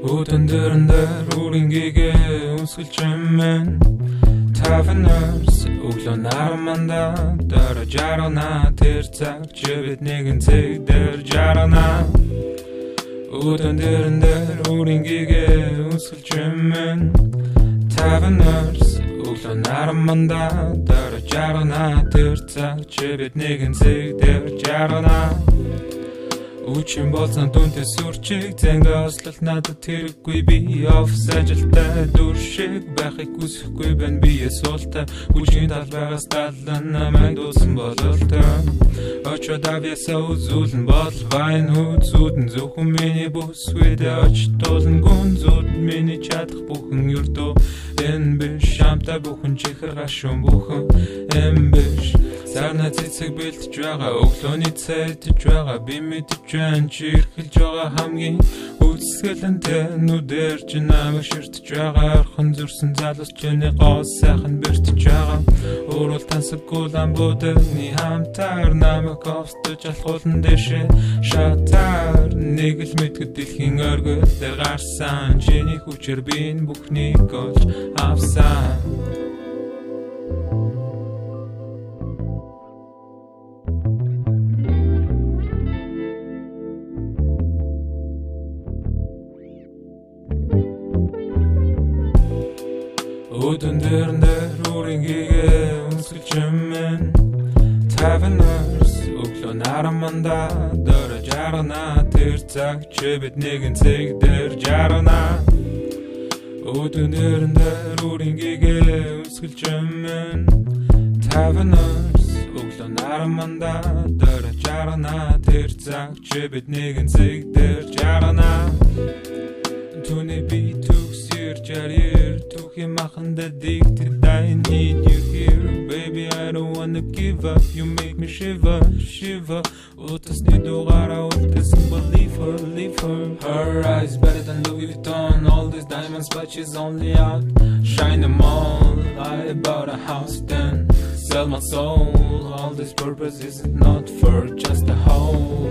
Өдөн дөрөндөр үринgiгээ үнсгэлж юмэн Тафнерс өглөө нараманда дөрө жаргана тэр цаг чи бид нэгэн цэг дээр жаргана Өдөн дөрөндөр үринgiгээ үнсгэлж юмэн Тафнерс өглөө нараманда дөрө жаргана тэр цаг чи бид нэгэн цэг дээр жаргана Үчин болсон дүнтэй сүрчиг зэнгээ ослол надад хэрэггүй би офс ажилтай дүр шиг байхыг хүсэхгүй байна бие суултай Үчийн тал байгаас талан намайг дуусан бололтой Очоод авьяасаа үзүүлэн бол байн хүүд зүудэн зөвхөн миний бүс үедээ очид туулан гүн зүуд миний чадах бүхэн юрдөө энэ биш шамтай бүхэн чихэр гашуун бүхэн энэ биш Сарна цэцэг бэлтэж байгаа өглөөний цайтж байгаа би мэдж байна чи ирхэлж байгаа хамгийн үсгэлэнтэй нүдээр чи намайг ширтэж байгаа орхон зүрсэн залуус чиний гоо сайхан бэртэж байгаа Уурал тансаг гулан бүдэгний хамтаар намайг овстож алхуулан дэшээ шатаар нэг л мэдгэд дэлхийн оргил дээр гарсан чиний хүчээр би энэ бүхнийг олж авсан Өдөн дөрөндөр үринgiгээ үнсгэлж юмэн Тафнерс өглөө нараманда дөрө жаргана тэр цаг чи бид нэгэн цэг дээр жаргана Өдөн дөрөндөр үринgiгээ үнсгэлж юмэн Тафнерс өглөө нараманда дөрө жаргана тэр цаг чи бид нэгэн цэг дээр жаргана Түүний би төгсөр жарир Түүхий маханда дигтед I need you here Baby I don't wanna give up You make me shiver, shiver Утасны дугаараа үлдсэн but leave her Her eyes better than Louis Vuitton All these diamonds but she's only out Shine them all I bought a house then Sell my soul All this purpose is not for just a hole